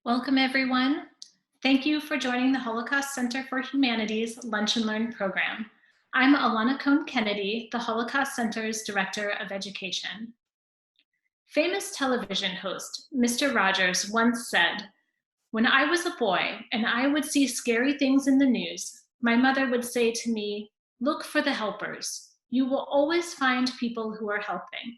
Welcome, everyone. Thank you for joining the Holocaust Center for Humanities Lunch and Learn program. I'm Alana Cohn-Kennedy, the Holocaust Center's Director of Education. Famous television host Mr. Rogers once said, "When I was a boy and I would see scary things in the news, my mother would say to me, 'Look for the helpers. You will always find people who are helping.'"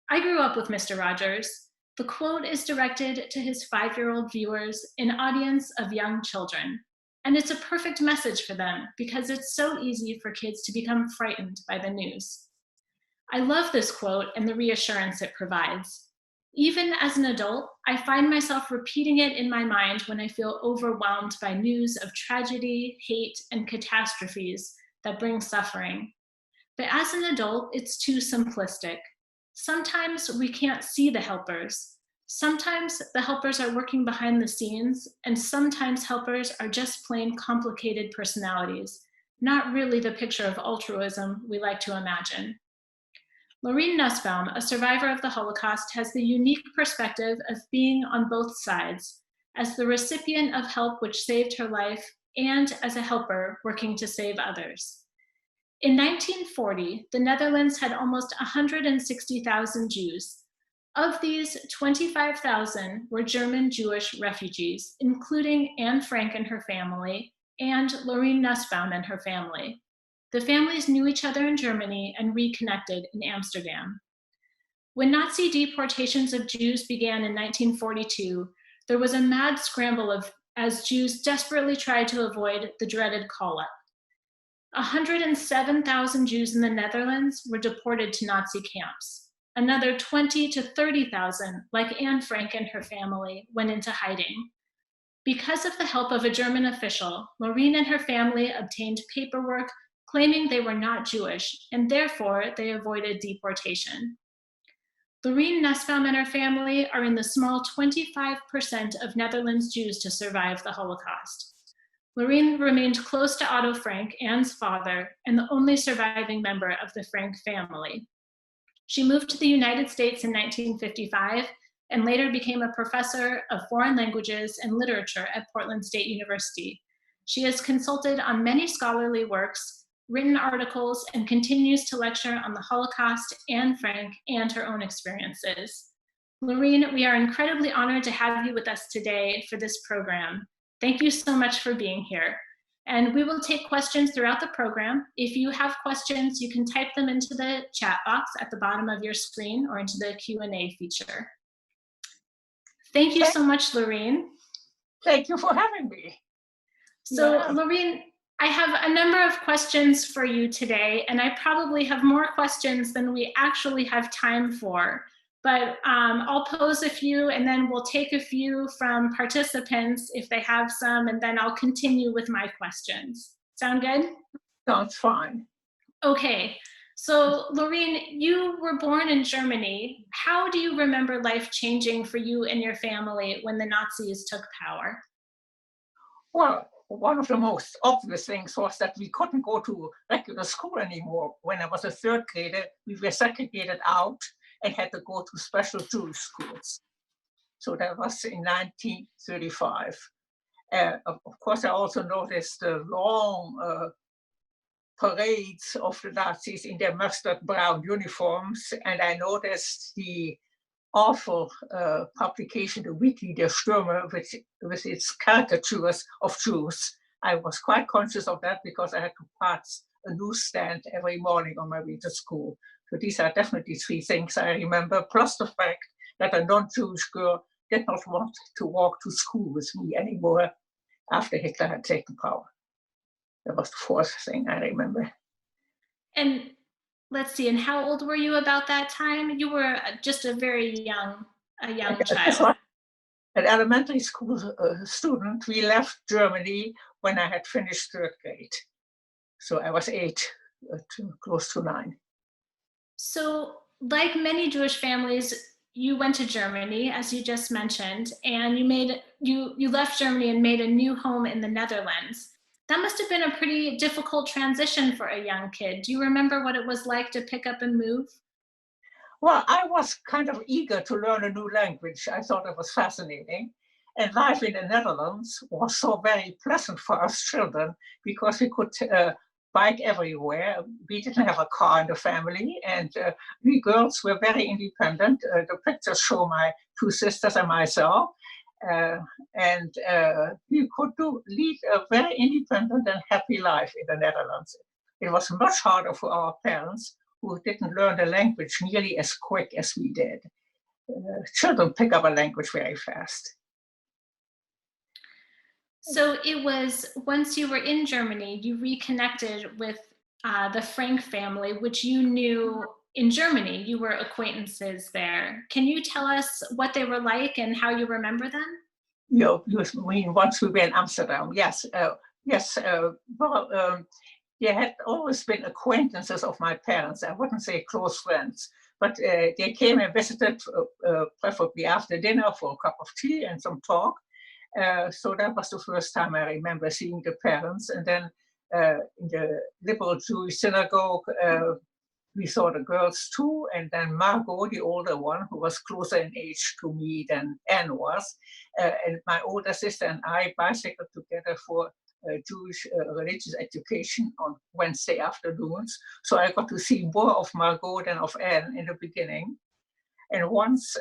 I grew up with Mr. Rogers. The quote is directed to his 5-year-old viewers, an audience of young children. And it's a perfect message for them because it's so easy for kids to become frightened by the news. I love this quote and the reassurance it provides. Even as an adult, I find myself repeating it in my mind when I feel overwhelmed by news of tragedy, hate, and catastrophes that bring suffering. But as an adult, it's too simplistic. Sometimes we can't see the helpers. Sometimes the helpers are working behind the scenes, and sometimes helpers are just plain complicated personalities, not really the picture of altruism we like to imagine. Laureen Nussbaum, a survivor of the Holocaust, has the unique perspective of being on both sides, as the recipient of help which saved her life and as a helper working to save others. In 1940, the Netherlands had almost 160,000 Jews. Of these, 25,000 were German Jewish refugees, including Anne Frank and her family, and Laureen Nussbaum and her family. The families knew each other in Germany and reconnected in Amsterdam. When Nazi deportations of Jews began in 1942, there was a mad scramble as Jews desperately tried to avoid the dreaded call-up. 107,000 Jews in the Netherlands were deported to Nazi camps. Another 20 to 30,000, like Anne Frank and her family, went into hiding. Because of the help of a German official, Laureen and her family obtained paperwork claiming they were not Jewish, and therefore they avoided deportation. Laureen Nussbaum and her family are in the small 25% of Netherlands Jews to survive the Holocaust. Laureen remained close to Otto Frank, Anne's father, and the only surviving member of the Frank family. She moved to the United States in 1955 and later became a professor of foreign languages and literature at Portland State University. She has consulted on many scholarly works, written articles, and continues to lecture on the Holocaust, Anne Frank, and her own experiences. Laureen, we are incredibly honored to have you with us today for this program. Thank you so much for being here. And we will take questions throughout the program. If you have questions, you can type them into the chat box at the bottom of your screen or into the Q&A feature. Thank you so much, Laureen. Thank you for having me. So, yeah. Laureen, I have a number of questions for you today, and I probably have more questions than we actually have time for. But I'll pose a few, and then we'll take a few from participants if they have some, and then I'll continue with my questions. Sound good? Sounds fine. Okay. So, Laureen, you were born in Germany. How do you remember life changing for you and your family when the Nazis took power? Well, one of the most obvious things was that we couldn't go to regular school anymore. When I was a third grader, we were segregated out and had to go to special Jewish schools. So that was in 1935. Of course, I also noticed the long parades of the Nazis in their mustard brown uniforms, and I noticed the awful publication, the weekly Der Stürmer, with its caricatures of Jews. I was quite conscious of that because I had to pass a newsstand every morning on my way to school. So these are definitely three things I remember, plus the fact that a non-Jewish girl did not want to walk to school with me anymore after Hitler had taken power. That was the fourth thing I remember. And let's see, and how old were you about that time? You were just a very young child. An elementary school student. We left Germany when I had finished third grade. So I was 8, close to 9. So, like many Jewish families, you went to Germany, as you just mentioned, and you left Germany and made a new home in the Netherlands. That must have been a pretty difficult transition for a young kid. Do you remember what it was like to pick up and move? Well, I was kind of eager to learn a new language. I thought it was fascinating. And life in the Netherlands was so very pleasant for us children because we could bike everywhere. We didn't have a car in the family, and we girls were very independent. The pictures show my two sisters and myself. And we could lead a very independent and happy life in the Netherlands. It was much harder for our parents, who didn't learn the language nearly as quick as we did. Children pick up a language very fast. So it was, once you were in Germany, you reconnected with the Frank family, which you knew in Germany. You were acquaintances there. Can you tell us what they were like and how you remember them? You mean once we were in Amsterdam? Yes, yes. They had always been acquaintances of my parents. I wouldn't say close friends, but they came and visited, preferably after dinner, for a cup of tea and some talk. So that was the first time I remember seeing the parents. And then in the liberal Jewish synagogue, we saw the girls too. And then Margot, the older one, who was closer in age to me than Anne was, and my older sister and I bicycled together for Jewish religious education on Wednesday afternoons. So I got to see more of Margot than of Anne in the beginning. And once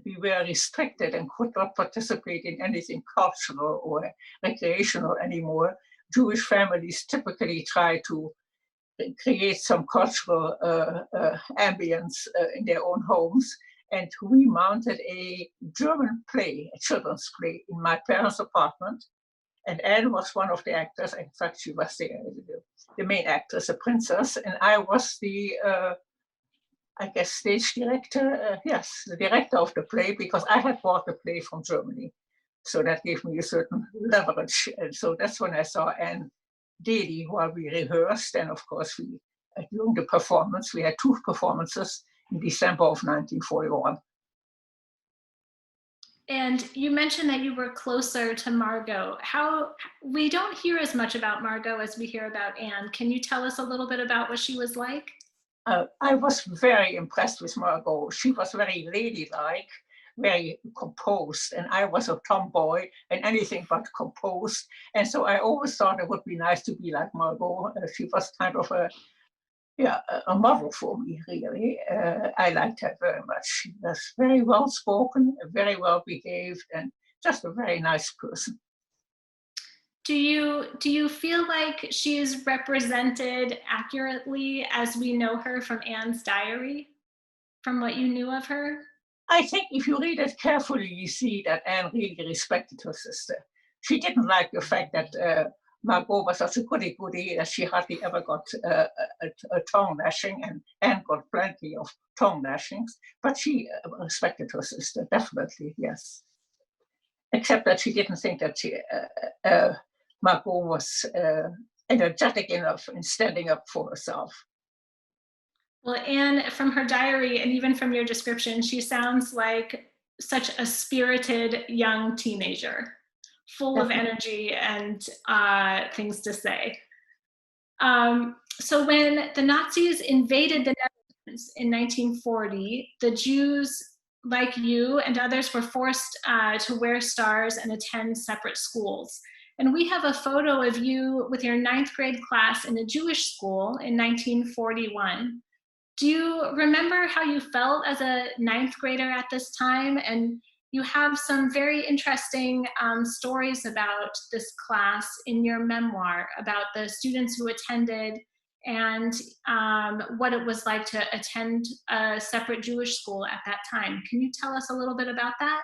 we were restricted and could not participate in anything cultural or recreational anymore, Jewish families typically try to create some cultural ambience in their own homes. And we mounted a German play, a children's play, in my parents' apartment. And Anne was one of the actors. In fact, she was the main actress, the princess, and I was the I guess, stage director, yes, the director of the play, because I had bought the play from Germany. So that gave me a certain leverage. And so that's when I saw Anne daily while we rehearsed. And of course, during the performance, we had 2 performances in December of 1941. And you mentioned that you were closer to Margot. We don't hear as much about Margot as we hear about Anne. Can you tell us a little bit about what she was like? I was very impressed with Margot. She was very ladylike, very composed, and I was a tomboy and anything but composed. And so I always thought it would be nice to be like Margot. She was kind of a model for me, really. I liked her very much. She was very well spoken, very well behaved, and just a very nice person. Do you feel like she is represented accurately as we know her from Anne's diary, from what you knew of her? I think if you read it carefully, you see that Anne really respected her sister. She didn't like the fact that Margot was such a goody-goody that she hardly ever got a tongue lashing, and Anne got plenty of tongue lashings, but she respected her sister, definitely, yes. Except that she didn't think that Margot was energetic enough in standing up for herself. Well, Anne, from her diary and even from your description, she sounds like such a spirited young teenager, full of energy and things to say. So when the Nazis invaded the Netherlands in 1940, the Jews, like you and others, were forced to wear stars and attend separate schools. And we have a photo of you with your 9th grade class in a Jewish school in 1941. Do you remember how you felt as a 9th grader at this time? And you have some very interesting stories about this class in your memoir, about the students who attended and what it was like to attend a separate Jewish school at that time. Can you tell us a little bit about that?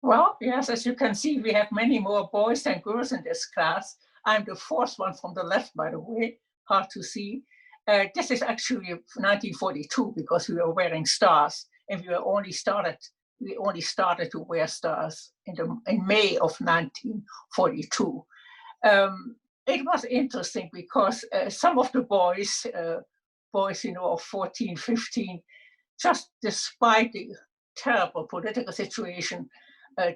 Well, yes, as you can see, we have many more boys than girls in this class. I'm the 4th one from the left, by the way, hard to see. This is actually 1942 because we were wearing stars, and we only started to wear stars in May of 1942. It was interesting because some of the boys, of 14, 15, just despite the terrible political situation,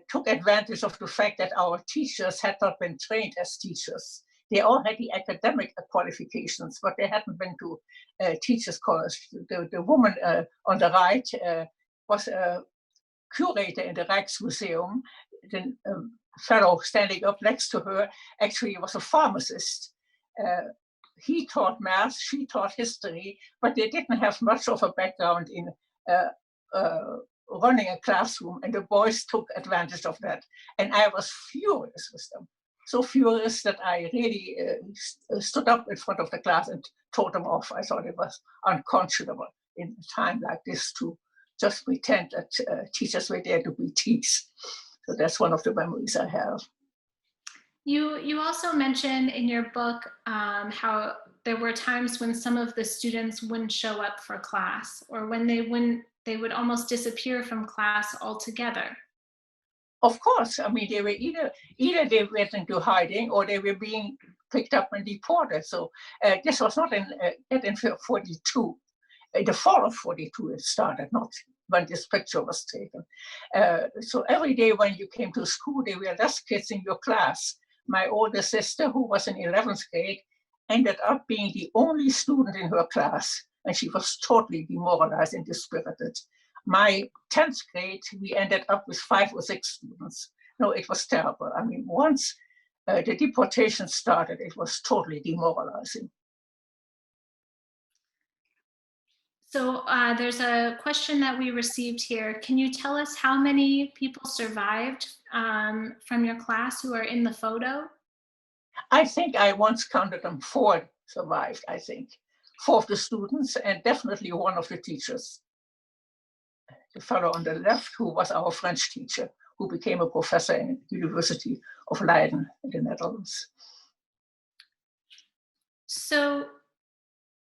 took advantage of the fact that our teachers had not been trained as teachers. They all had the academic qualifications, but they hadn't been to teachers' college. The woman on the right was curator in the Rijksmuseum, the fellow standing up next to her, actually was a pharmacist. He taught math, she taught history, but they didn't have much of a background in running a classroom, and the boys took advantage of that. And I was furious with them. So furious that I really stood up in front of the class and told them off. I thought it was unconscionable in a time like this to just pretend that teachers were there to be teased. So that's one of the memories I have. You also mentioned in your book how there were times when some of the students wouldn't show up for class, or when they would almost disappear from class altogether. Of course, I mean, they were either they went into hiding or they were being picked up and deported. So this was not in 42. In the fall of 42 it started, not when this picture was taken. So every day when you came to school, there were less kids in your class. My older sister, who was in 11th grade, ended up being the only student in her class, and she was totally demoralized and dispirited. My 10th grade, we ended up with 5 or 6 students. No, it was terrible. I mean, once the deportation started, it was totally demoralizing. So there's a question that we received here. Can you tell us how many people survived from your class who are in the photo? I think I once counted them 4 survived, I think. 4 of the students and definitely 1 of the teachers. The fellow on the left, who was our French teacher, who became a professor in the University of Leiden in the Netherlands. So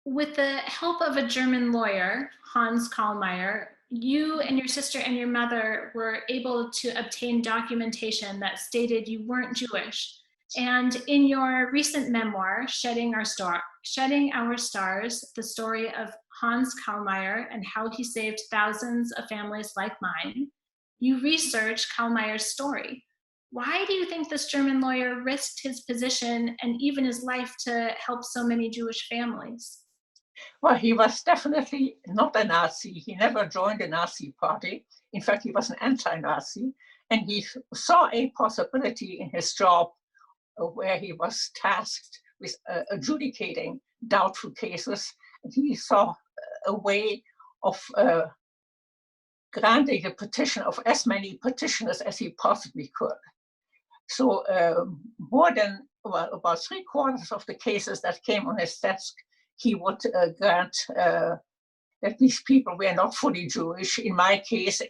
with the help of a German lawyer, Hans Calmeyer, you and your sister and your mother were able to obtain documentation that stated you weren't Jewish. And in your recent memoir, Shedding Our Stars, the story of Hans Calmeyer and how he saved thousands of families like mine, you researched Calmeyer's story. Why do you think this German lawyer risked his position and even his life to help so many Jewish families? Well, he was definitely not a Nazi. He never joined the Nazi party. In fact, he was an anti-Nazi, and he saw a possibility in his job where he was tasked with adjudicating doubtful cases. He saw a way of granting a petition of as many petitioners as he possibly could. So more than, well, about 3/4 of the cases that came on his desk, he would grant that these people were not fully Jewish. In my case,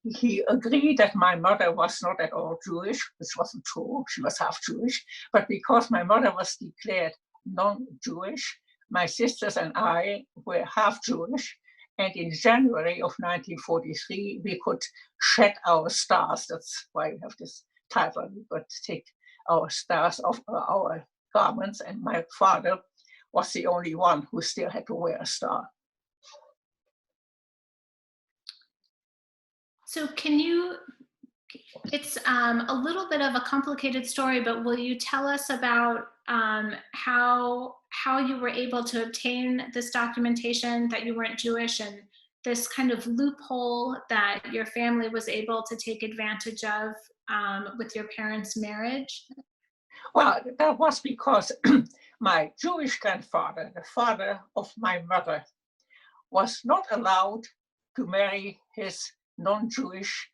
he agreed that my mother was not at all Jewish, which wasn't true. She was half Jewish. But because my mother was declared non-Jewish, my sisters and I were half Jewish. And in January of 1943, we could shed our stars. That's why we have this title. We could take our stars off our garments. And my father was the only one who still had to wear a star. So it's a little bit of a complicated story, but will you tell us about how you were able to obtain this documentation that you weren't Jewish, and this kind of loophole that your family was able to take advantage of with your parents' marriage? Well, that was because my Jewish grandfather, the father of my mother, was not allowed to marry his non-Jewish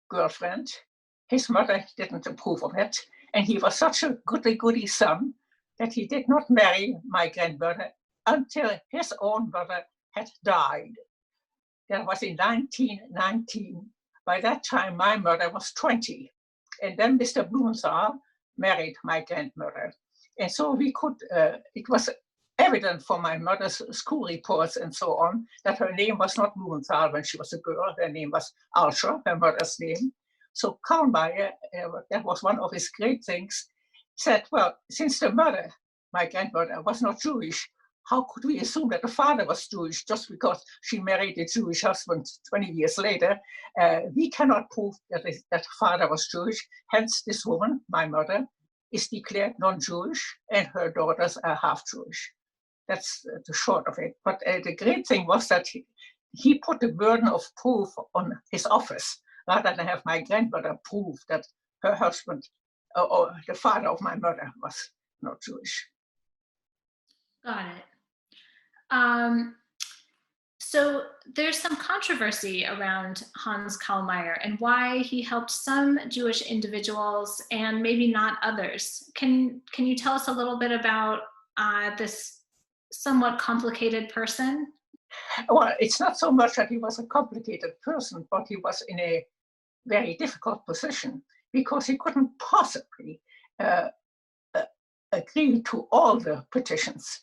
girlfriend. His mother didn't approve of it, and he was such a goody-goody son that he did not marry my grandmother until his own mother had died. That was in 1919. By that time, my mother was 20, and then Mr. Blumenthal married my grandmother. And so we could, it was evident from my mother's school reports and so on that her name was not Blumenthal when she was a girl. Her name was Alscher, her mother's name. So Calmeyer, that was one of his great things, said, well, since the mother, my grandmother, was not Jewish, how could we assume that the father was Jewish just because she married a Jewish husband 20 years later? We cannot prove that the father was Jewish. Hence, this woman, my mother, is declared non-Jewish, and her daughters are half Jewish. That's the short of it. But the great thing was that he put the burden of proof on his office rather than have my grandmother prove that her husband or the father of my mother was not Jewish. Got it. So there's some controversy around Hans Calmeyer and why he helped some Jewish individuals and maybe not others. Can you tell us a little bit about this somewhat complicated person? Well, it's not so much that he was a complicated person, but he was in a very difficult position because he couldn't possibly agree to all the petitions.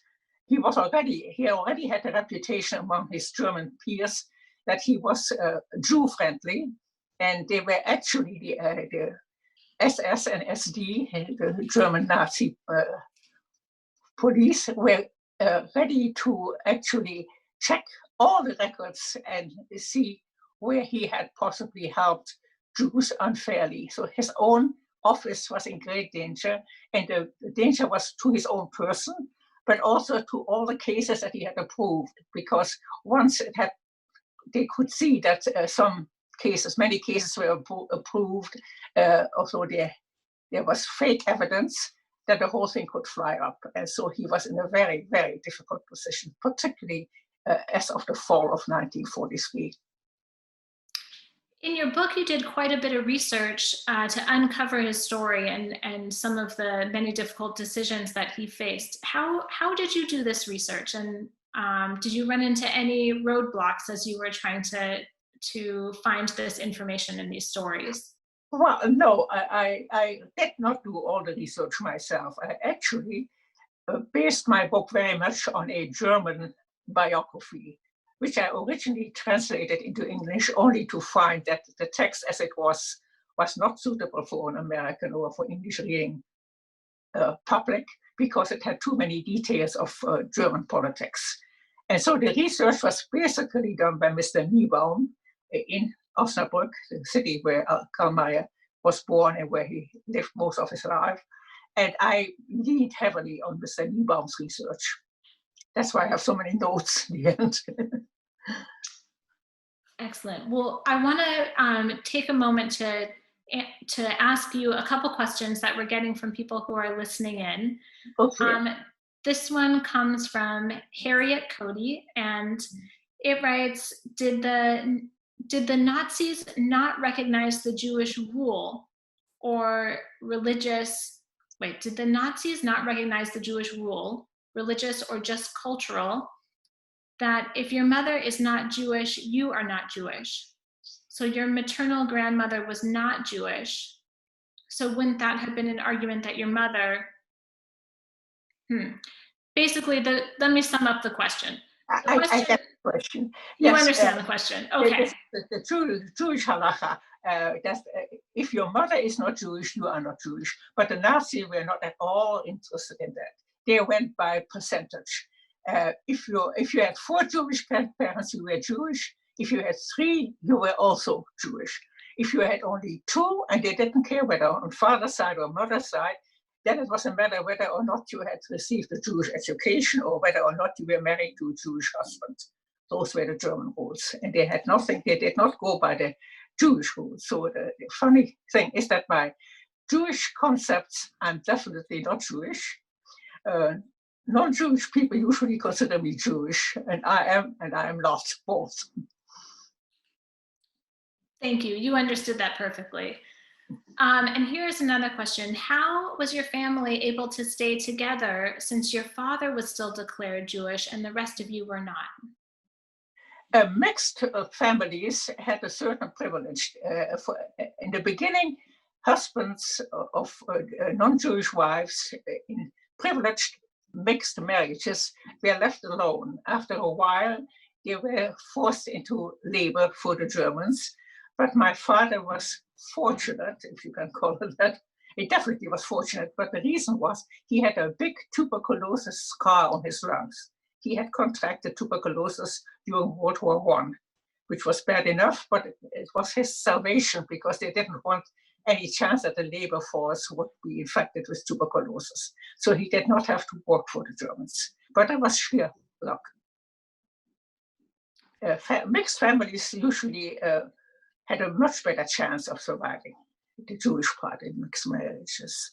He already had a reputation among his German peers that he was Jew-friendly, and they were actually the SS and SD, the German Nazi police, were ready to actually check all the records and see where he had possibly helped Jews unfairly. So his own office was in great danger, and the danger was to his own person, but also to all the cases that he had approved, because once they could see that many cases were approved, although there was fake evidence, that the whole thing could fly up. And so he was in a very, very difficult position, particularly as of the fall of 1943. In your book, you did quite a bit of research to uncover his story and some of the many difficult decisions that he faced. How did you do this research, and did you run into any roadblocks as you were trying to find this information in these stories? Well, no, I did not do all the research myself. I actually based my book very much on a German biography, which I originally translated into English only to find that the text as it was not suitable for an American or for English reading public, because it had too many details of German politics. And so the research was basically done by Mr. Nussbaum in Osnabrück, the city where Calmeyer was born and where he lived most of his life. And I leaned heavily on Mr. Nussbaum's research. That's why I have so many notes in the end. Excellent. Well, I want to take a moment to ask you a couple questions that we're getting from people who are listening in. Okay. This one comes from Harriet Cody, and it writes, did the Nazis not recognize the Jewish rule or religious, did the Nazis not recognize the Jewish rule, religious or just cultural, that if your mother is not Jewish, you are not Jewish? So your maternal grandmother was not Jewish. So wouldn't that have been an argument that your mother, Basically, let me sum up the question. I get the question. You Yes, understand the question. Okay. The Jewish halacha, that if your mother is not Jewish, you are not Jewish. But the Nazis were not at all interested in that. They went by percentage. If you had 4 Jewish grandparents, you were Jewish. If you had 3, you were also Jewish. If you had only 2, and they didn't care whether on father's side or mother's side, then it was a matter whether or not you had received a Jewish education or whether or not you were married to a Jewish husband. Those were the German rules. And they had nothing, they did not go by the Jewish rules. So the funny thing is that by Jewish concepts, I'm definitely not Jewish. Non-Jewish people usually consider me Jewish, and I am not both. Thank you. You understood that perfectly. And here's another question. How was your family able to stay together since your father was still declared Jewish and the rest of you were not? Mixed families had a certain privilege. In the beginning, husbands of non-Jewish wives in privileged mixed marriages were left alone. After a while, they were forced into labor for the Germans. But my father was fortunate, if you can call it that. He definitely was fortunate, but the reason was he had a big tuberculosis scar on his lungs. He had contracted tuberculosis during World War I, which was bad enough, but it was his salvation because they didn't want any chance that the labor force would be infected with tuberculosis. So he did not have to work for the Germans, but that was sheer luck. mixed families usually had a much better chance of surviving the Jewish part in mixed marriages.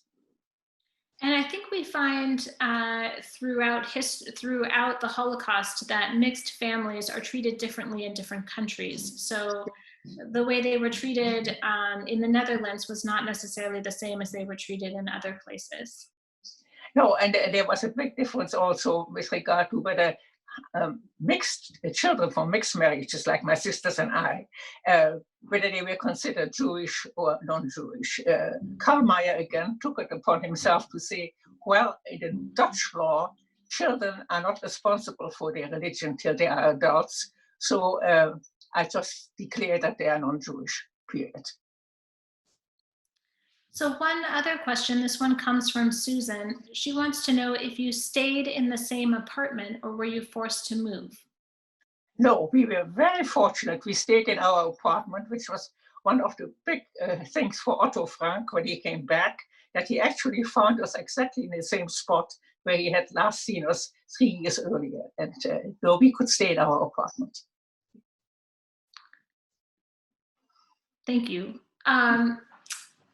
And I think we find throughout the Holocaust that mixed families are treated differently in different countries. So the way they were treated in the Netherlands was not necessarily the same as they were treated in other places. No, and there was a big difference also with regard to whether mixed children from mixed marriages, like my sisters and I, whether they were considered Jewish or non-Jewish. Calmeyer again took it upon himself to say, well, in the Dutch law, children are not responsible for their religion till they are adults. So I just declare that they are non-Jewish, period. So one other question, this one comes from Susan. She wants to know if you stayed in the same apartment or were you forced to move? No, we were very fortunate. We stayed in our apartment, which was one of the big things for Otto Frank when he came back, that he actually found us exactly in the same spot where he had last seen us 3 years earlier. And so we could stay in our apartment. Thank you.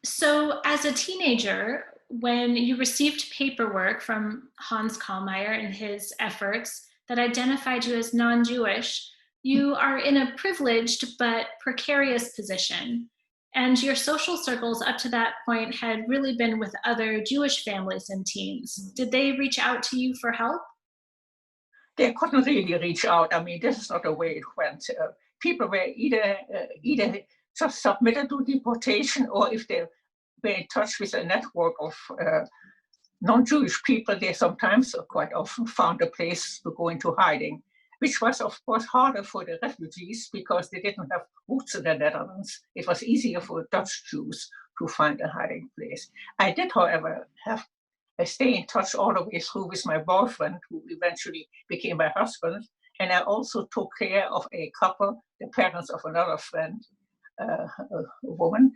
So as a teenager, when you received paperwork from Hans Calmeyer and his efforts that identified you as non-Jewish, you are in a privileged but precarious position. And your social circles up to that point had really been with other Jewish families and teens. Did they reach out to you for help? They couldn't really reach out. I mean, this is not the way it went. People were either just submitted to deportation, or if they were in touch with a network of non-Jewish people, they sometimes, or quite often, found a place to go into hiding, which was, of course, harder for the refugees because they didn't have roots in the Netherlands. It was easier for Dutch Jews to find a hiding place. I did, however, stay in touch all the way through with my boyfriend, who eventually became my husband. And I also took care of a couple, the parents of another friend, a woman,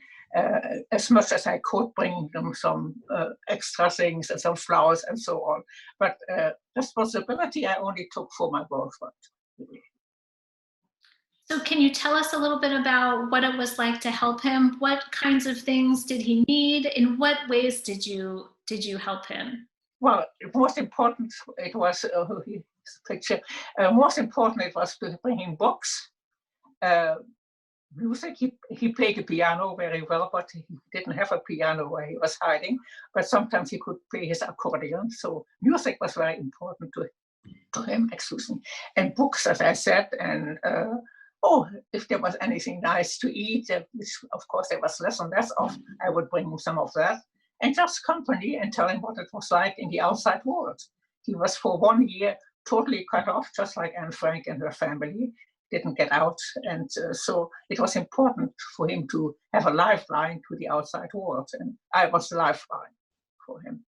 as much as I could, bring them some extra things and some flowers and so on. But responsibility I only took for my boyfriend. So can you tell us a little bit about what it was like to help him? What kinds of things did he need? In what ways did you help him? Well, most important it was picture. Most important it was to bring him books, music. He played the piano very well, but he didn't have a piano where he was hiding. But sometimes he could play his accordion. So music was very important to him. Excuse me. And books, as I said, and if there was anything nice to eat, which of course there was less and less of, I would bring him some of that. And just company and tell him what it was like in the outside world. He was for 1 year totally cut off, just like Anne Frank and her family didn't get out. And so it was important for him to have a lifeline to the outside world. And I was the lifeline for him.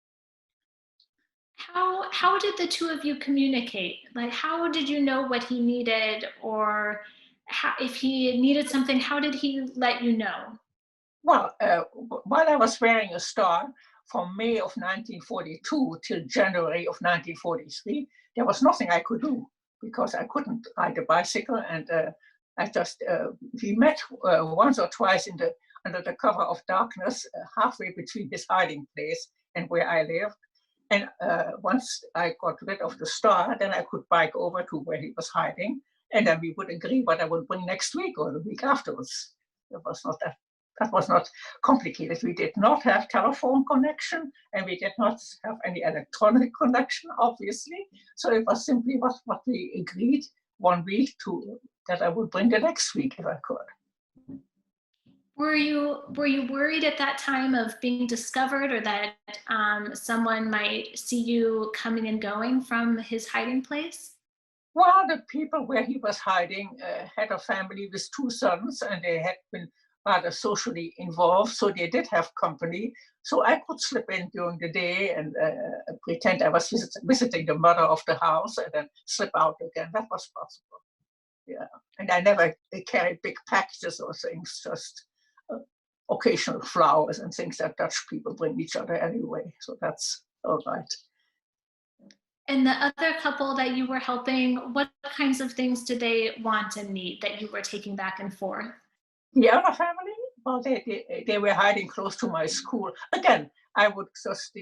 How did the two of you communicate? Like, how did you know what he needed, or if he needed something, how did he let you know? Well, while I was wearing a star from May of 1942 till January of 1943, there was nothing I could do because I couldn't ride a bicycle. And we met once or twice under the cover of darkness, halfway between his hiding place and where I lived. And once I got rid of the star, then I could bike over to where he was hiding. And then we would agree what I would bring next week or the week afterwards. That was not complicated. We did not have telephone connection, and we did not have any electronic connection, obviously. So it was simply what we agreed 1 week that I would bring the next week if I could. Were you worried at that time of being discovered, or that someone might see you coming and going from his hiding place? Well, the people where he was hiding had a family with 2 sons, and they had been rather socially involved, so they did have company. So I could slip in during the day and pretend I was visiting the mother of the house and then slip out again. That was possible. Yeah, and I never carried big packages or things, just occasional flowers and things that Dutch people bring each other anyway. So that's all right. And the other couple that you were helping, what kinds of things did they want and need that you were taking back and forth? The other family, well, they were hiding close to my school. Again, I would just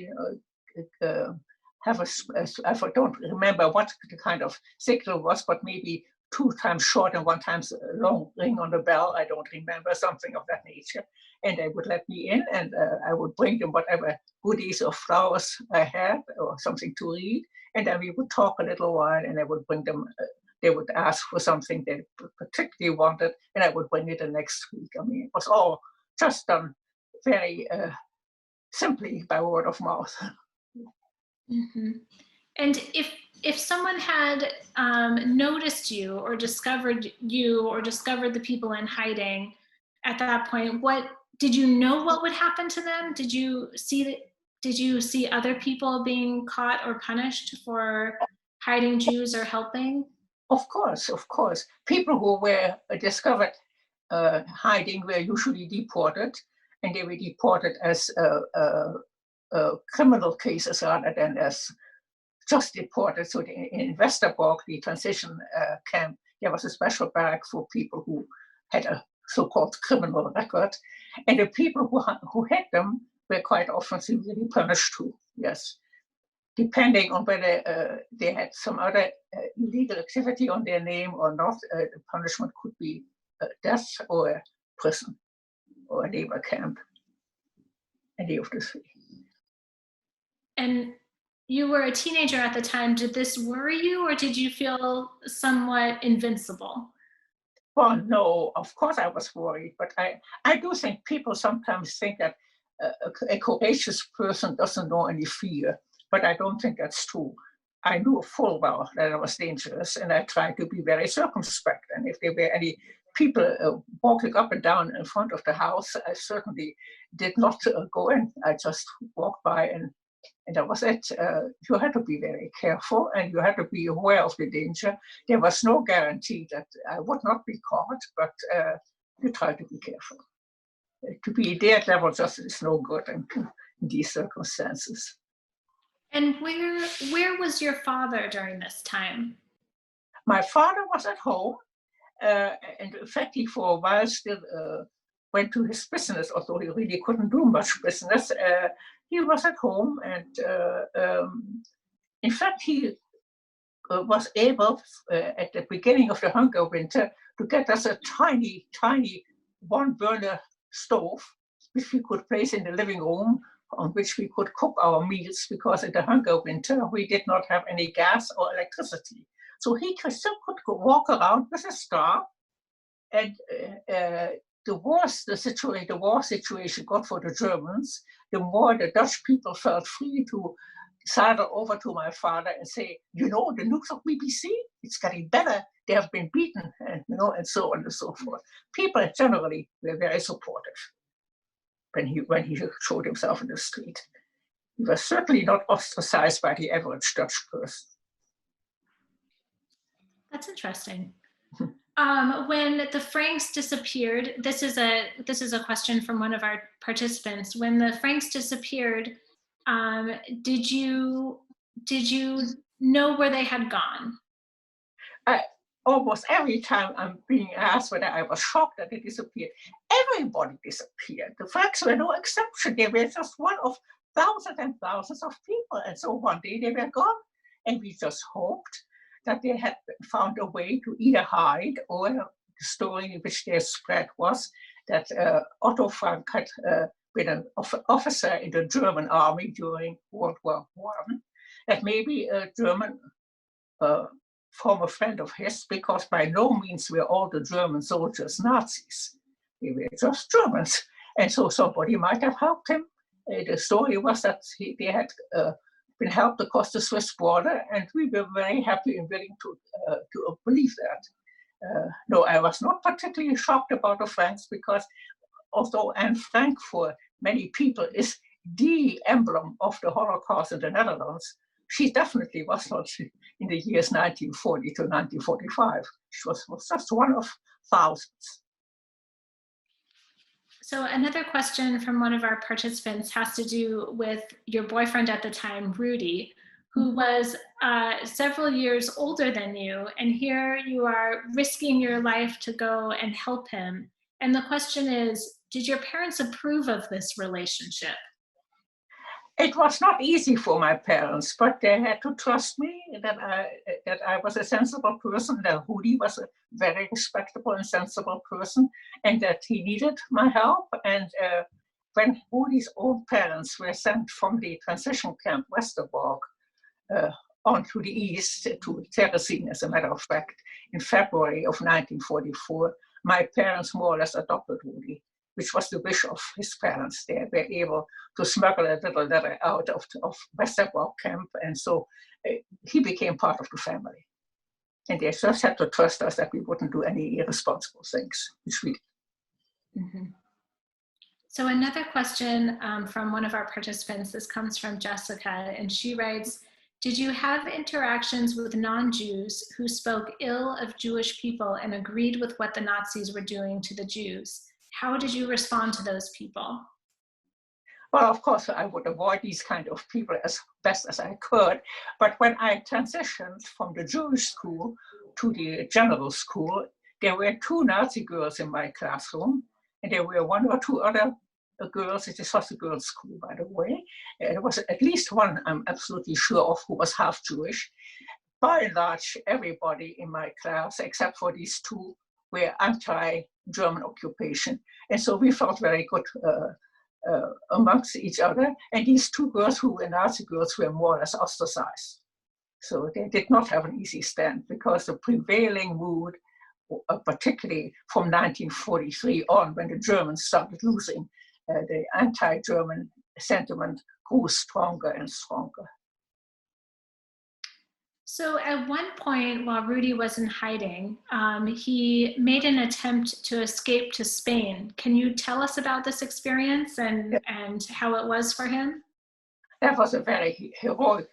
have I don't remember what the kind of signal was, but maybe 2 times short and 1 times long ring on the bell. I don't remember, something of that nature. And they would let me in, and I would bring them whatever goodies or flowers I had or something to read. And then we would talk a little while, and I would bring them. They would ask for something they particularly wanted, and I would bring it the next week. I mean, it was all just done very simply by word of mouth. Mm-hmm. And if someone had noticed you or discovered the people in hiding at that point, what did you know what would happen to them? Did you see other people being caught or punished for hiding Jews or helping? Of course. People who were discovered hiding were usually deported, and they were deported as criminal cases rather than as just deported. So in Westerbork, the transition camp, there was a special barrack for people who had a so-called criminal record, and the people who had them were quite often severely punished too. Yes, depending on whether they had some other illegal activity on their name or not, the punishment could be death or prison or a labor camp, any of the three. And you were a teenager at the time. Did this worry you, or did you feel somewhat invincible? Well, no, of course I was worried, but I do think people sometimes think that a courageous person doesn't know any fear, but I don't think that's true. I knew full well that I was dangerous, and I tried to be very circumspect. And if there were any people walking up and down in front of the house, I certainly did not go in. I just walked by, and that was it. You had to be very careful, and you had to be aware of the danger. There was no guarantee that I would not be caught, but you try to be careful. To be daredevil just is no good in these circumstances. And where was your father during this time? My father was at home, and in fact, he for a while still went to his business, although he really couldn't do much business. He was at home, and in fact, he was able, at the beginning of the hunger winter, to get us a tiny, tiny one-burner stove, which we could place in the living room, on which we could cook our meals, because in the hunger winter, we did not have any gas or electricity. So he still could walk around with a star, and the worse the war situation got for the Germans, the more the Dutch people felt free to sidle over to my father and say, the nukes of BBC, it's getting better. They have been beaten, and so on and so forth. People generally were very supportive when he showed himself in the street. He was certainly not ostracized by the average Dutch person. That's interesting. When the Franks disappeared, this is a question from one of our participants. When the Franks disappeared, did you know where they had gone? Almost every time I'm being asked whether I was shocked that they disappeared, everybody disappeared. The Franks were no exception. They were just one of thousands and thousands of people. And so one day they were gone, and we just hoped that they had found a way to either hide, or the story in which their spread was that Otto Frank had been an officer in the German army during World War I, that maybe a German former friend of his, because by no means were all the German soldiers Nazis. They were just Germans. And so somebody might have helped him. The story was that they had been helped across the Swiss border, and we were very happy and willing to believe that. No, I was not particularly shocked about the Franks, because although Anne Frank for many people is the emblem of the Holocaust in the Netherlands, she definitely was not in the years 1940 to 1945. She was just one of thousands. So another question from one of our participants has to do with your boyfriend at the time, Rudy. who was several years older than you, and here you are risking your life to go and help him. And the question is, did your parents approve of this relationship? It was not easy for my parents, but they had to trust me that I was a sensible person, that Rudy was a very respectable and sensible person, and that he needed my help. And when Rudy's own parents were sent from the transition camp Westerbork on to the east, to Terezin, as a matter of fact, in February of 1944, my parents more or less adopted Rudy, which was the wish of his parents. They were able to smuggle a little letter out of Westerbork camp, and so he became part of the family. And they just had to trust us that we wouldn't do any irresponsible things, which we did. Mm-hmm. So another question from one of our participants, this comes from Jessica, and she writes, did you have interactions with non-Jews who spoke ill of Jewish people and agreed with what the Nazis were doing to the Jews? How did you respond to those people? Well, of course, I would avoid these kind of people as best as I could. But when I transitioned from the Jewish school to the general school, there were 2 Nazi girls in my classroom, and there were 1 or 2 other girls. It was a girls' school, by the way. There was at least one I'm absolutely sure of who was half Jewish. By and large, everybody in my class, except for these 2, were anti-German occupation. And so we felt very good amongst each other. And these 2 girls who were Nazi girls were more or less ostracized. So they did not have an easy stand, because the prevailing mood, particularly from 1943 on, when the Germans started losing, the anti-German sentiment grew stronger and stronger. So at one point, while Rudy was in hiding, he made an attempt to escape to Spain. Can you tell us about this experience and how it was for him? That was a very heroic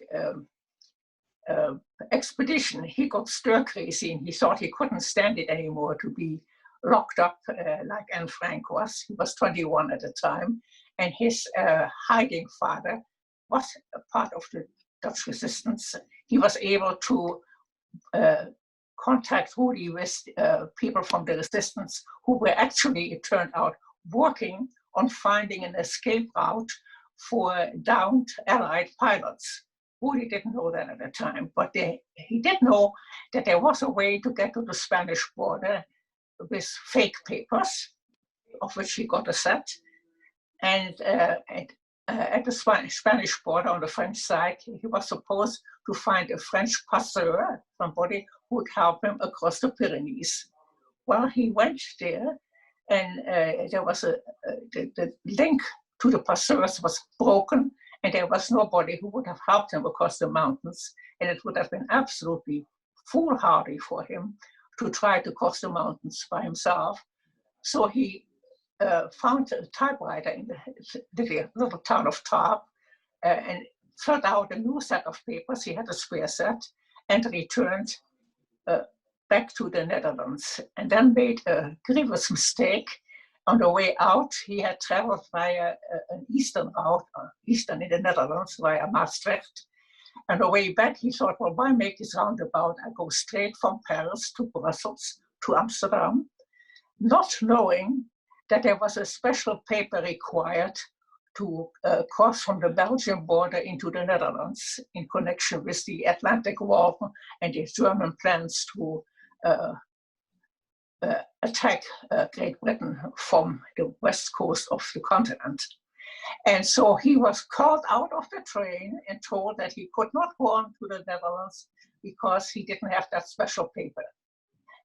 expedition. He got stir crazy, and he thought he couldn't stand it anymore to be locked up like Anne Frank was. He was 21 at the time, and his hiding father was a part of the Dutch resistance. He was able to contact Rudy with people from the resistance who were actually, it turned out, working on finding an escape route for downed Allied pilots. Rudy didn't know that at the time, but he did know that there was a way to get to the Spanish border with fake papers, of which he got a set. And at the Spanish border on the French side, he was supposed to find a French passeur, somebody who would help him across the Pyrenees. Well, he went there, and there was the link to the passeurs was broken, and there was nobody who would have helped him across the mountains. And it would have been absolutely foolhardy for him to try to cross the mountains by himself. So he found a typewriter in the little town of Tarp and filled out a new set of papers. He had a spare set, and returned back to the Netherlands, and then made a grievous mistake. On the way out, he had traveled via an eastern route, eastern in the Netherlands, via Maastricht. On the way back, he thought, well, why make this roundabout? I go straight from Paris to Brussels to Amsterdam, not knowing that there was a special paper required to cross from the Belgian border into the Netherlands in connection with the Atlantic War and the German plans to attack Great Britain from the west coast of the continent. And so he was called out of the train and told that he could not go on to the Netherlands because he didn't have that special paper.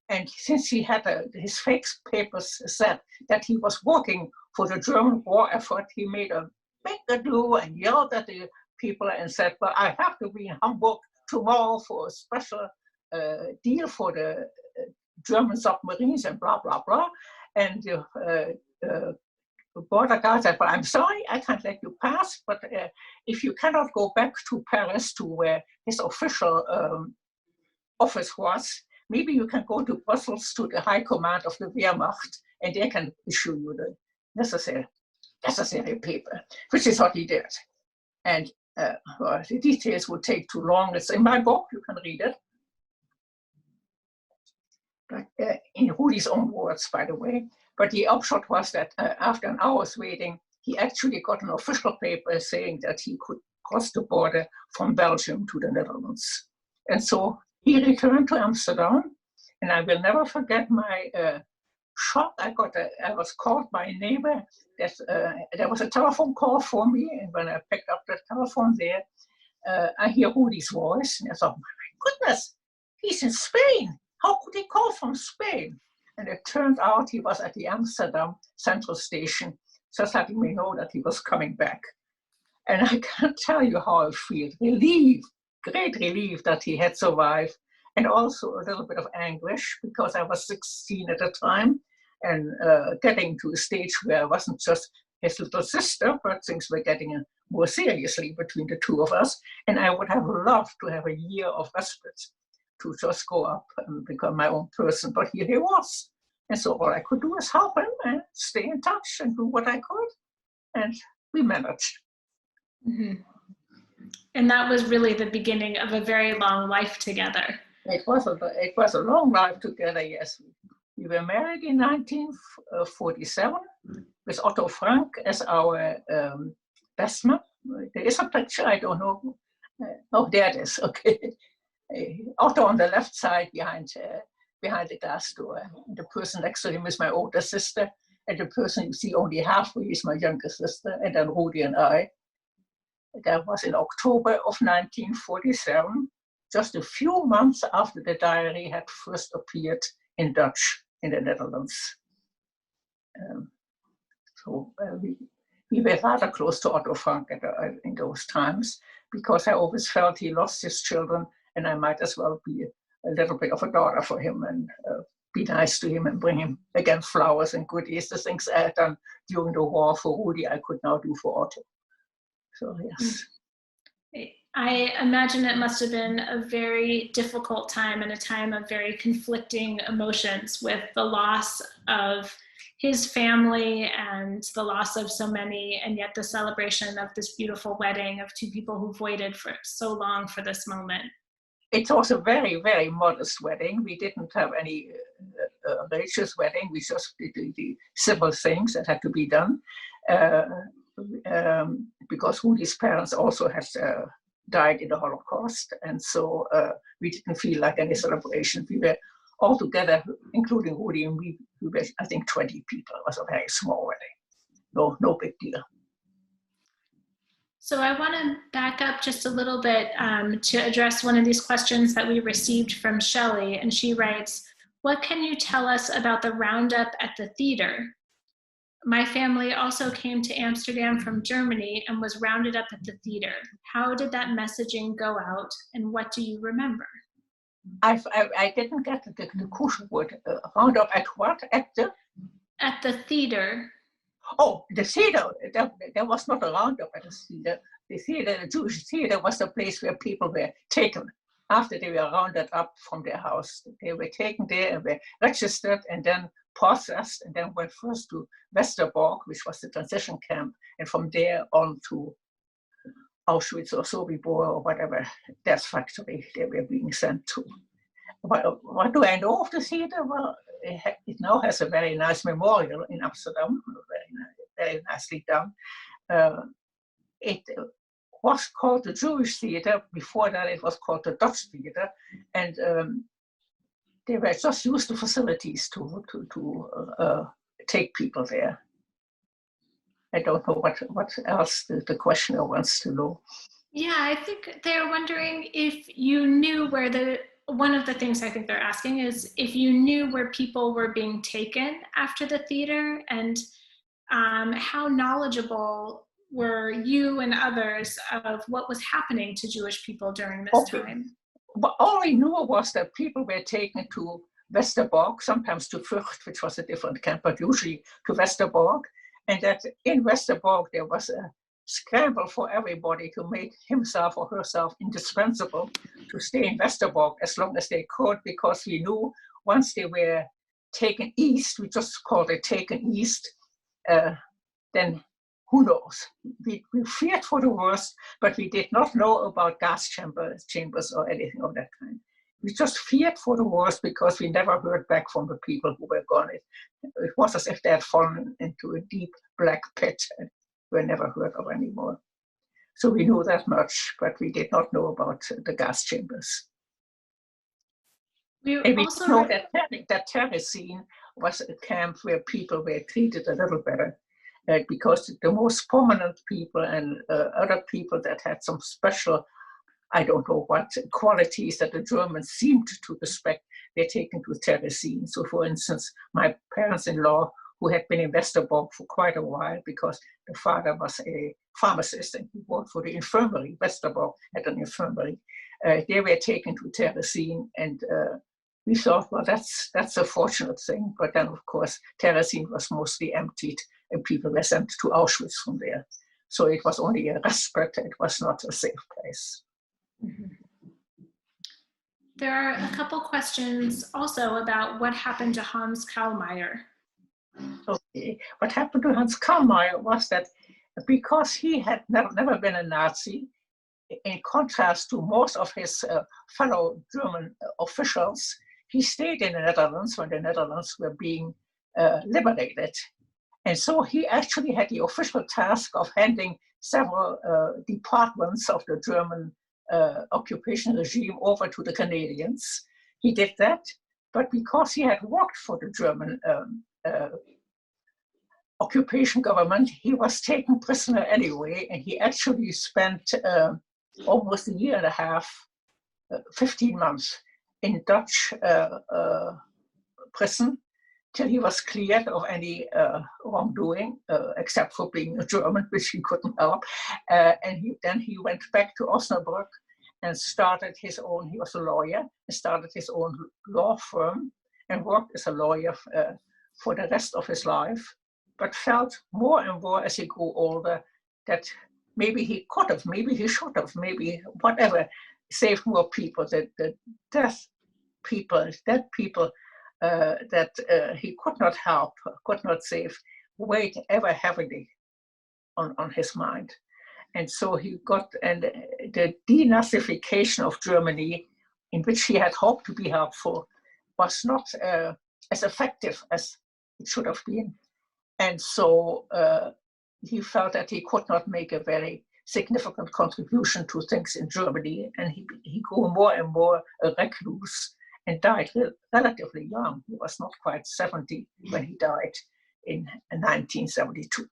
And since he had his fake papers said that he was working for the German war effort, he made a big ado and yelled at the people and said, well, I have to be in Hamburg tomorrow for a special deal for the German submarines and blah, blah, blah. And the border guard said, well, I'm sorry, I can't let you pass, but if you cannot go back to Paris to where his official office was, maybe you can go to Brussels to the High Command of the Wehrmacht, and they can issue you the necessary paper, which is what he did. And well, the details would take too long. It's in my book, you can read it. But in Rudy's own words, by the way. But the upshot was that after an hour's waiting, he actually got an official paper saying that he could cross the border from Belgium to the Netherlands. And so he returned to Amsterdam, and I will never forget my shock. I was called by a neighbor that there was a telephone call for me, and when I picked up the telephone there, I hear Rudy's voice, and I thought, my goodness, he's in Spain. How could he call from Spain? And it turned out he was at the Amsterdam Central Station, just letting me know that he was coming back. And I can't tell you how I feel. Relief, great relief that he had survived, and also a little bit of anguish because I was 16 at the time and getting to a stage where I wasn't just his little sister, but things were getting more seriously between the two of us. And I would have loved to have a year of respite to just go up and become my own person. But here he was. And so all I could do is help him and stay in touch and do what I could. And we managed. Mm-hmm. And that was really the beginning of a very long life together. It was a long life together, yes. We were married in 1947 with Otto Frank as our best man. There is a picture, I don't know. Oh, there it is, okay. Otto on the left side behind the glass door. And the person next to him is my older sister. And the person you see only halfway is my younger sister, and then Rudy and I. That was in October of 1947, just a few months after the diary had first appeared in Dutch in the Netherlands. We were rather close to Otto Frank in those times, because I always felt he lost his children, and I might as well be a little bit of a daughter for him and be nice to him and bring him again flowers and goodies. The things I had done during the war for Rudy, I could now do for Otto. So yes. I imagine it must have been a very difficult time and a time of very conflicting emotions with the loss of his family and the loss of so many, and yet the celebration of this beautiful wedding of two people who've waited for so long for this moment. It was a very, very modest wedding. We didn't have any religious wedding. We just did the civil things that had to be done. Because Rudy's parents also had died in the Holocaust, and so we didn't feel like any celebration. We were all together, including Rudy, and we were, I think, 20 people. It was a very small wedding. No big deal. So I want to back up just a little bit to address one of these questions that we received from Shelley, and she writes, "What can you tell us about the roundup at the theater? My family also came to Amsterdam from Germany and was rounded up at the theater. How did that messaging go out, and what do you remember?" I didn't get the crucial word. Round up at what? At the theater. Oh, the theater. There was not a roundup at the theater. The Jewish theater, was the place where people were taken after they were rounded up from their house. They were taken there and were registered and then processed, and then went first to Westerbork, which was the transition camp, and from there on to Auschwitz or Sobibor or whatever death factory they were being sent to. What do I know of the theater? Well, it now has a very nice memorial in Amsterdam, very nicely done. It was called the Jewish Theater. Before that, it was called the Dutch Theater, and they were just used the facilities to take people there. I don't know what else the questioner wants to know. Yeah, I think they're wondering if you knew where one of the things I think they're asking is if you knew where people were being taken after the theater, and how knowledgeable were you and others of what was happening to Jewish people during this time? But all I knew was that people were taken to Westerbork, sometimes to Vught, which was a different camp, but usually to Westerbork, and that in Westerbork there was a scramble for everybody to make himself or herself indispensable to stay in Westerbork as long as they could, because we knew once they were taken east, we just called it taken east, then who knows? We feared for the worst, but we did not know about gas chambers or anything of that kind. We just feared for the worst because we never heard back from the people who were gone. It was as if they had fallen into a deep black pit and were never heard of anymore. So we knew that much, but we did not know about the gas chambers. And we know that Terezin was a camp where people were treated a little better because the most prominent people and other people that had some special, I don't know what qualities that the Germans seemed to respect, were taken to Terezin. So for instance, my parents-in-law, who had been in Westerbork for quite a while because the father was a pharmacist and he worked for the infirmary. Westerbork had an infirmary. They were taken to Terezin, and we thought, well, that's a fortunate thing. But then, of course, Terezin was mostly emptied and people were sent to Auschwitz from there. So it was only a respite. It was not a safe place. Mm-hmm. There are a couple questions also about what happened to Hans Calmeyer. Okay, what happened to Hans Calmeyer was that because he had never been a Nazi, in contrast to most of his fellow German officials, he stayed in the Netherlands when the Netherlands were being liberated. And so he actually had the official task of handing several departments of the German occupation regime over to the Canadians. He did that, but because he had worked for the German occupation government, he was taken prisoner anyway, and he actually spent almost a year and a half, 15 months in Dutch prison till he was cleared of any wrongdoing, except for being a German, which he couldn't help. And then he went back to Osnabrück and started his own, he was a lawyer, and started his own law firm and worked as a lawyer for the rest of his life, but felt more and more as he grew older that maybe he could have, maybe he should have, maybe whatever, saved more people, that dead people that he could not help, could not save, weighed ever heavily on his mind. And so he got, and the denazification of Germany, in which he had hoped to be helpful, was not as effective as it should have been. And so he felt that he could not make a very significant contribution to things in Germany, and he grew more and more a recluse and died relatively young. He was not quite 70 when he died in 1972.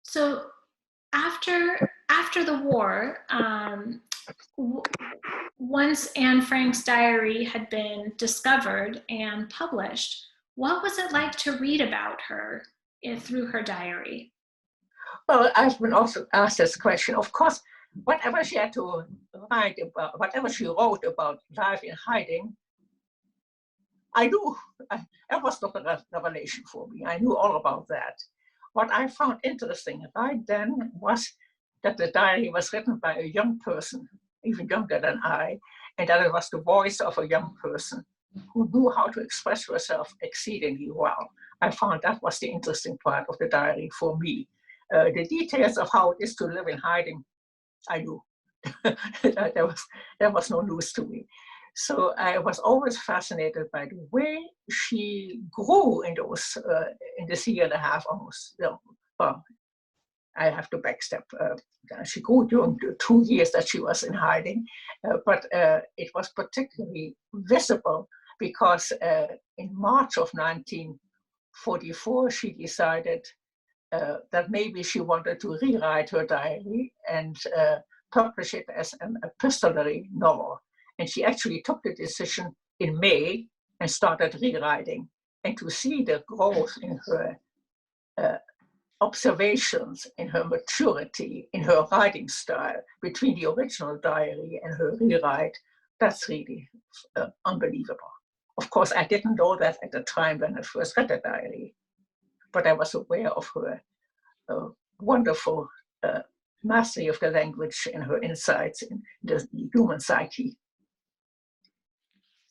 So after the war, once Anne Frank's diary had been discovered and published, what was it like to read about her through her diary? Well, I've been also asked this question. Of course, whatever she had to write about, whatever she wrote about life in hiding, I knew. That was not a revelation for me. I knew all about that. What I found interesting right then was that the diary was written by a young person, even younger than I, and that it was the voice of a young person who knew how to express herself exceedingly well. I found that was the interesting part of the diary for me. The details of how it is to live in hiding, I knew. That was no news to me. So I was always fascinated by the way she grew in those in this year and a half almost. Well, I have to backstep. She grew during the 2 years that she was in hiding, but it was particularly visible because in March of 1944 she decided that maybe she wanted to rewrite her diary and publish it as an epistolary novel. And she actually took the decision in May and started rewriting. And to see the growth in her observations, in her maturity, in her writing style, between the original diary and her rewrite, that's really unbelievable. Of course, I didn't know that at the time when I first read the diary, but I was aware of her wonderful mastery of the language and her insights in the human psyche.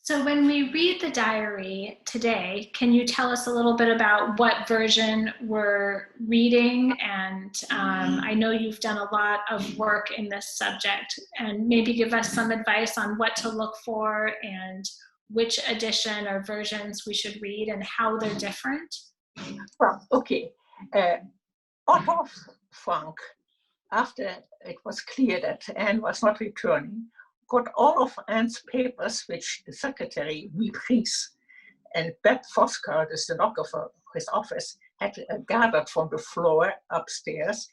So when we read the diary today, can you tell us a little bit about what version we're reading? And I know you've done a lot of work in this subject, and maybe give us some advice on what to look for and which edition or versions we should read and how they're different. Well, okay. Otto Frank, after it was clear that Anne was not returning, got all of Anne's papers, which the secretary, Rudys, and Beth Fosker, the stenographer of his office, had gathered from the floor upstairs.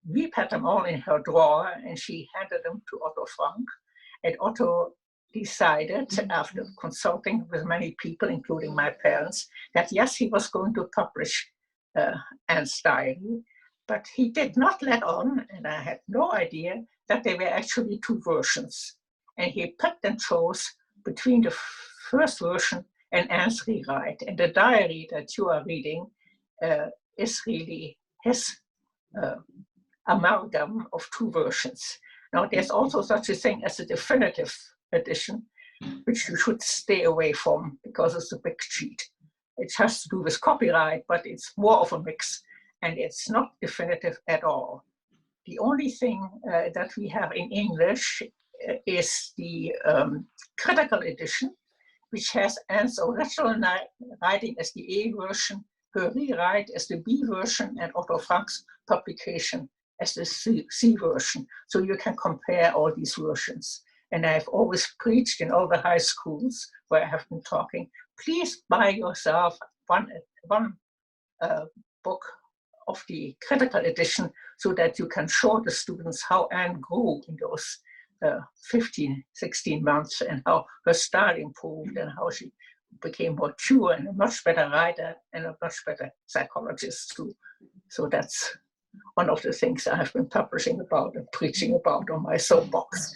We had them all in her drawer, and she handed them to Otto Frank. And Otto decided, after consulting with many people, including my parents, that yes, he was going to publish Anne's diary, but he did not let on, and I had no idea, that there were actually two versions. And he picked and chose between the first version and Anne's rewrite. And the diary that you are reading is really his amalgam of two versions. Now, there's also such a thing as a definitive edition, which you should stay away from because it's a big cheat. It has to do with copyright, but it's more of a mix, and it's not definitive at all. The only thing that we have in English is the critical edition, which has Anne's original writing as the A version, her rewrite as the B version, and Otto Frank's publication as the C version. So you can compare all these versions. And I've always preached in all the high schools where I have been talking, please buy yourself one book of the critical edition so that you can show the students how Anne grew in those 15, 16 months, and how her style improved, and how she became more mature and a much better writer and a much better psychologist too. So that's one of the things I have been publishing about and preaching about on my soapbox.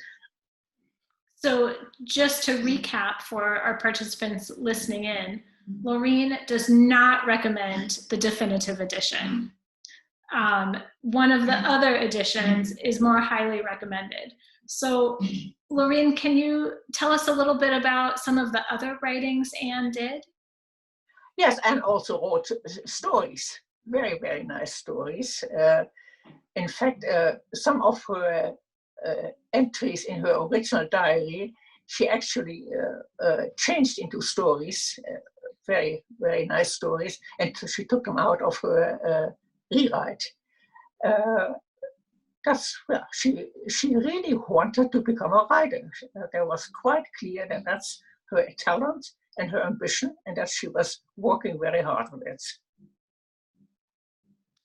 So just to recap for our participants listening in, Laureen does not recommend the definitive edition. One of the other editions is more highly recommended. So Laureen, can you tell us a little bit about some of the other writings Anne did? Yes, Anne also wrote stories, very, very nice stories. In fact, some of her entries in her original diary, she actually changed into stories, very, very nice stories, and she took them out of her rewrite. Well, she really wanted to become a writer. That was quite clear that that's her talent and her ambition, and that she was working very hard on it.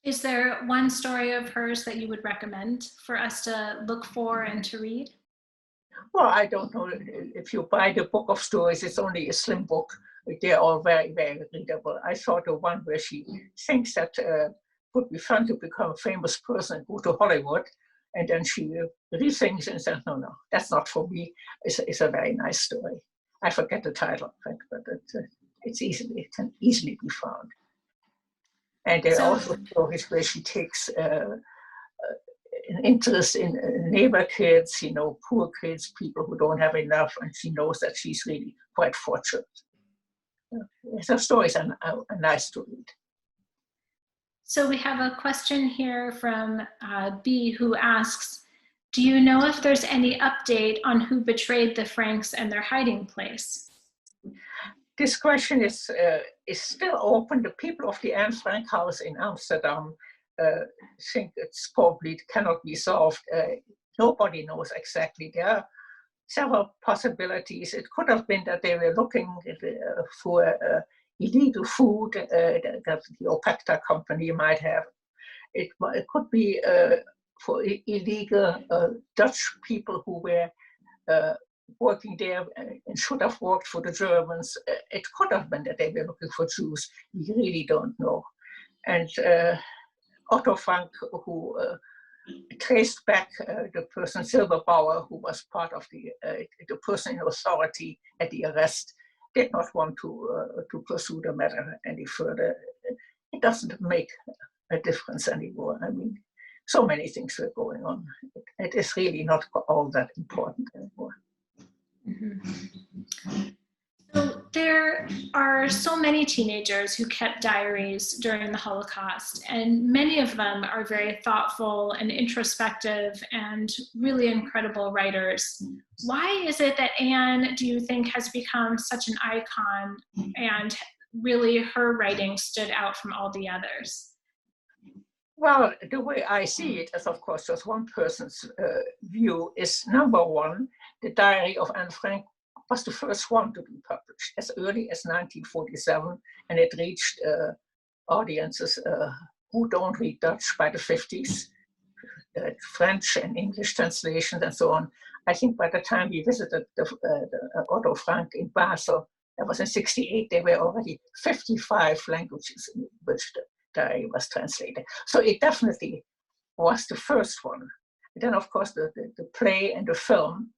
Is there one story of hers that you would recommend for us to look for and to read? Well, I don't know if you buy the book of stories, it's only a slim book. They're all very, very readable. I saw the one where she thinks that would be fun to become a famous person and go to Hollywood. And then she rethinks and says, no, that's not for me. It's a very nice story. I forget the title, but it can easily be found. And there are also stories where she takes an interest in neighbor kids, poor kids, people who don't have enough, and she knows that she's really quite fortunate. So stories are nice to read. So we have a question here from B, who asks, do you know if there's any update on who betrayed the Franks and their hiding place? This question is still open. The people of the Anne Frank house in Amsterdam think it's probably cannot be solved. Nobody knows exactly. There are several possibilities. It could have been that they were looking for illegal food that the Opacta company might have. It could be for illegal Dutch people who were working there and should have worked for the Germans. It could have been that they were looking for Jews. We really don't know. And Otto Frank, who traced back the person Silberbauer, who was part of the person in authority at the arrest, did not want to pursue the matter any further. It doesn't make a difference anymore. I mean, so many things were going on. It is really not all that important anymore. Mm-hmm. So there are so many teenagers who kept diaries during the Holocaust, and many of them are very thoughtful and introspective and really incredible writers. Why is it that Anne, do you think, has become such an icon and really her writing stood out from all the others? Well, the way I see it, as of course just one person's view, is number one, the diary of Anne Frank was the first one to be published as early as 1947, and it reached audiences who don't read Dutch by the 50s, French and English translations and so on. I think by the time we visited the Otto Frank in Basel, that was in 68, there were already 55 languages in which the diary was translated. So it definitely was the first one. And then, of course, the play and the film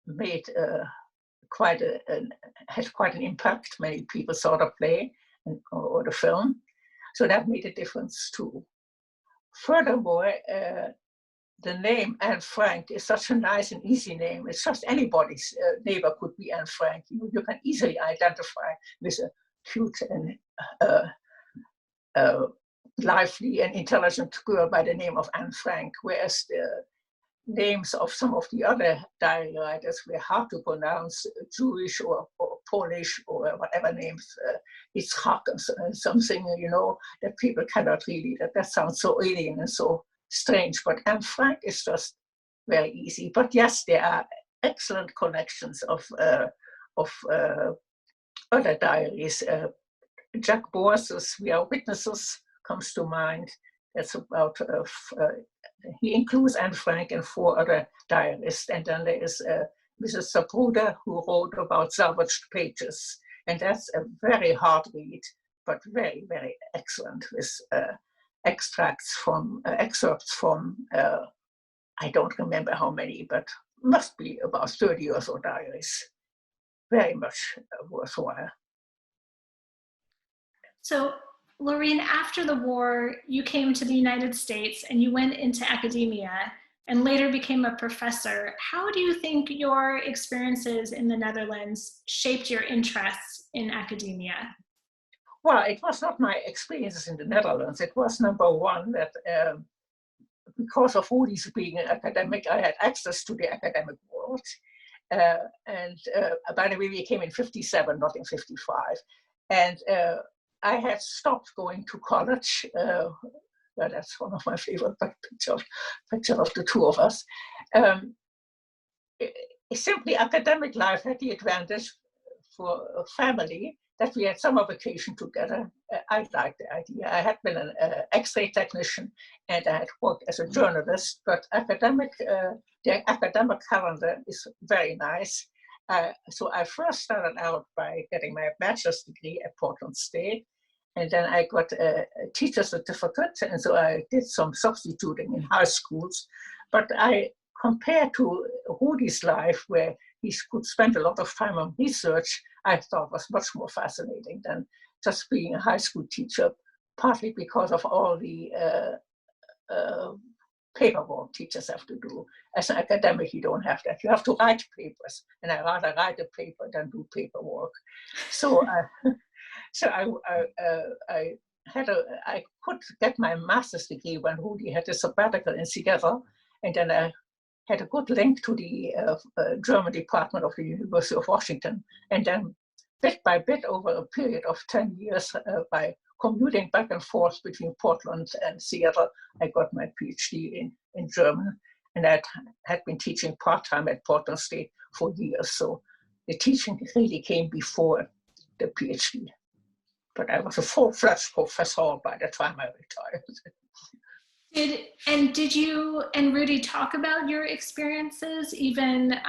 made had quite an impact. Many people saw the play or the film, so that made a difference too. Furthermore, the name Anne Frank is such a nice and easy name. It's just anybody's neighbor could be Anne Frank. You can easily identify with a cute and lively and intelligent girl by the name of Anne Frank, whereas the names of some of the other diary writers were hard to pronounce, Jewish or Polish or whatever names, Yitzhak and something, that people cannot really, that sounds so alien and so strange. But Anne Frank is just very easy. But yes, there are excellent collections of other diaries. Jack Boas's We Are Witnesses comes to mind. That's about, he includes Anne Frank and 4 other diarists. And then there is Mrs. Zapruder, who wrote about salvaged pages. And that's a very hard read, but very, very excellent, with excerpts from, I don't remember how many, but must be about 30 or so diaries. Very much worthwhile. So, Laureen, after the war, you came to the United States and you went into academia and later became a professor. How do you think your experiences in the Netherlands shaped your interests in academia? Well, it was not my experiences in the Netherlands. It was number one that because of Rudys being an academic, I had access to the academic world. And by the way, we came in 57, not in 55. And I had stopped going to college. Well, that's one of my favorite pictures of the two of us. Simply academic life had the advantage for a family that we had summer vacation together. I liked the idea. I had been an X-ray technician and I had worked as a journalist, but the academic calendar is very nice. So I first started out by getting my bachelor's degree at Portland State, and then I got a teacher certificate, and so I did some substituting in high schools. But compared to Rudy's life, where he could spend a lot of time on research, I thought was much more fascinating than just being a high school teacher, partly because of all the paperwork teachers have to do. As an academic, you don't have that. You have to write papers, and I rather write a paper than do paperwork. So, I could get my master's degree when Rudy had a sabbatical in Seattle, and then I had a good link to the German department of the University of Washington, and then bit by bit over a period of 10 years by commuting back and forth between Portland and Seattle, I got my PhD in German, and I had been teaching part-time at Portland State for years, so the teaching really came before the PhD. But I was a full-fledged professor by the time I retired. Did you and Rudy talk about your experiences even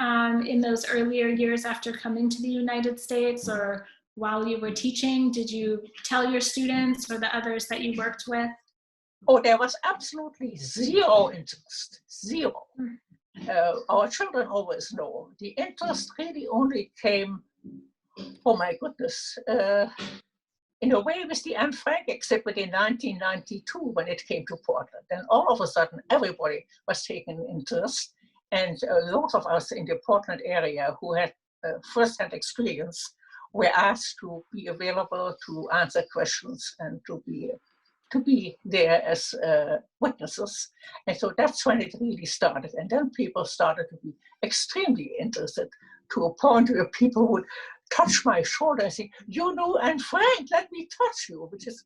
in those earlier years after coming to the United States, or while you were teaching? Did you tell your students or the others that you worked with? Oh, there was absolutely zero interest, zero. Our children always know. The interest really only came, oh my goodness, in a way with the Anne Frank exhibit in 1992 when it came to Portland. Then all of a sudden, everybody was taking interest. And a lot of us in the Portland area who had first-hand experience, were asked to be available to answer questions and to be there as witnesses. And so that's when it really started. And then people started to be extremely interested, to a point where people would touch my shoulder and say, "You know, Anne Frank, let me touch you," which is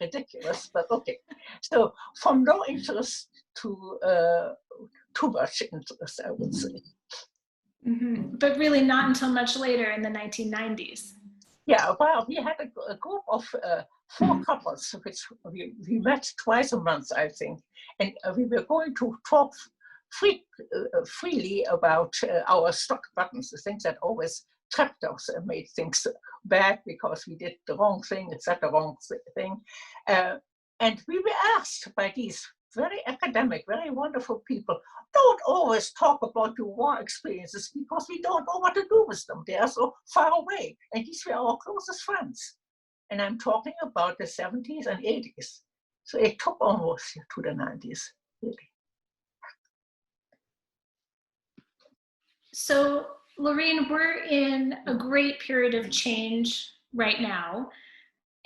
ridiculous, but okay. So from no interest to too much interest, I would say. Mm-hmm. But really not until much later in the 1990s. Yeah, well, we had a group of 4 couples, which we met twice a month, I think. And we were going to talk freely about our stuck buttons, the things that always trapped us and made things bad because we did the wrong thing, said the wrong thing. And we were asked by these very academic, very wonderful people, don't always talk about your war experiences because we don't know what to do with them. They are so far away. And these were our closest friends. And I'm talking about the 70s and 80s. So it took almost to the 90s, really. So, Laureen, we're in a great period of change right now,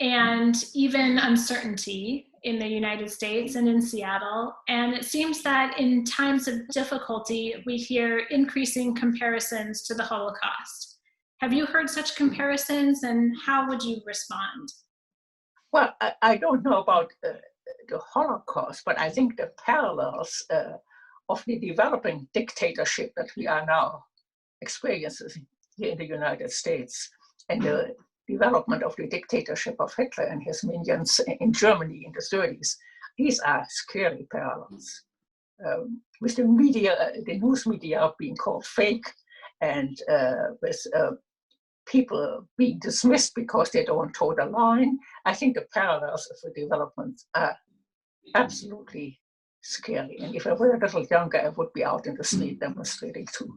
and even uncertainty in the United States and in Seattle. And it seems that in times of difficulty, we hear increasing comparisons to the Holocaust. Have you heard such comparisons, and how would you respond? Well, I don't know about the Holocaust, but I think the parallels of the developing dictatorship that we are now experiencing here in the United States and the development of the dictatorship of Hitler and his minions in Germany in the 30s, these are scary parallels. With the media, the news media being called fake, and with people being dismissed because they don't toe the line, I think the parallels of the development are absolutely scary. And if I were a little younger, I would be out in the street demonstrating too.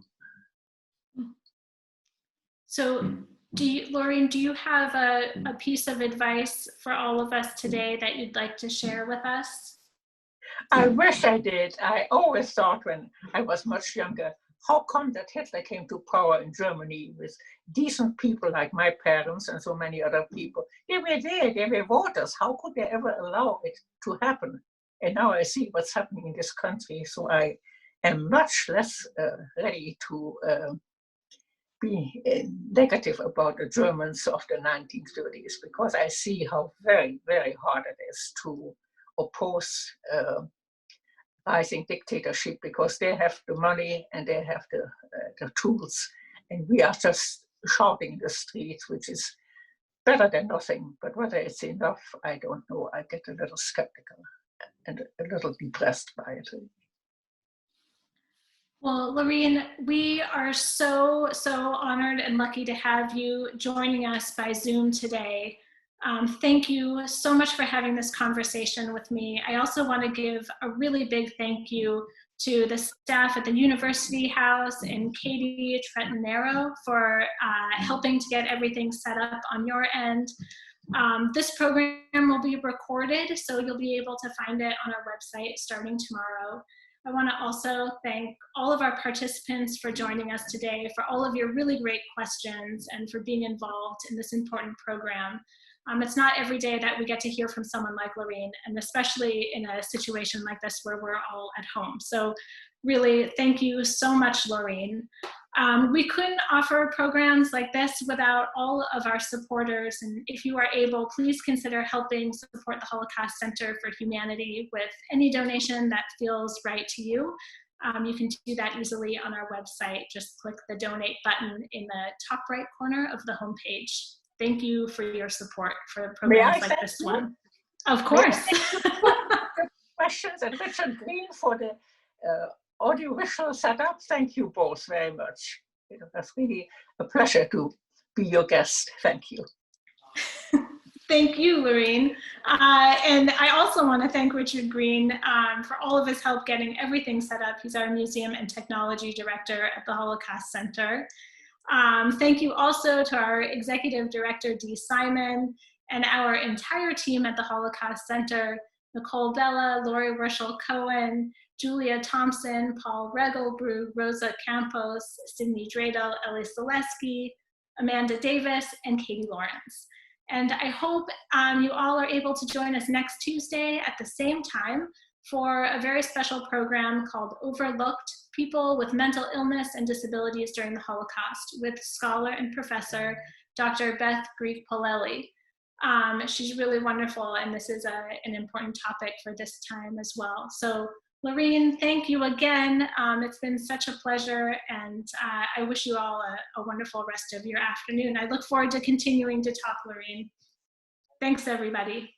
So, Laureen, do you have a piece of advice for all of us today that you'd like to share with us? I wish I did. I always thought when I was much younger, how come that Hitler came to power in Germany with decent people like my parents and so many other people? They were there, they were voters. How could they ever allow it to happen? And now I see what's happening in this country. So I am much less ready to be negative about the Germans of the 1930s, because I see how very, very hard it is to oppose rising dictatorship, because they have the money and they have the tools, and we are just shouting in the streets, which is better than nothing. But whether it's enough, I don't know. I get a little skeptical and a little depressed by it. Well, Laureen, we are so honored and lucky to have you joining us by Zoom today. Thank you so much for having this conversation with me. I also want to give a really big thank you to the staff at the University House and Katie Trentanero for helping to get everything set up on your end. This program will be recorded, so you'll be able to find it on our website starting tomorrow. I want to also thank all of our participants for joining us today, for all of your really great questions, and for being involved in this important program. It's not every day that we get to hear from someone like Laureen, and especially in a situation like this where we're all at home. So really, thank you so much, Laureen. We couldn't offer programs like this without all of our supporters, and if you are able, please consider helping support the Holocaust Center for Humanity with any donation that feels right to you. You can do that easily on our website. Just click the donate button in the top right corner of the homepage. Thank you for your support for programs like this one. Of course. Questions, and Richard Green for the audiovisual setup. Thank you both very much. It was really a pleasure to be your guest. Thank you. Thank you, Laureen. And I also want to thank Richard Green for all of his help getting everything set up. He's our Museum and Technology Director at the Holocaust Center. Thank you also to our Executive Director, Dee Simon, and our entire team at the Holocaust Center. Nicole Bella, Lori Werschel-Cohen, Julia Thompson, Paul Regelbrug, Rosa Campos, Sydney Dradel, Ellie Selesky, Amanda Davis, and Katie Lawrence. And I hope you all are able to join us next Tuesday at the same time for a very special program called Overlooked: People with Mental Illness and Disabilities During the Holocaust with scholar and professor Dr. Beth Greek-Polelli. She's really wonderful, and this is an important topic for this time as well. So Laureen, thank you again. It's been such a pleasure, and I wish you all a wonderful rest of your afternoon. I look forward to continuing to talk, Laureen. Thanks, everybody.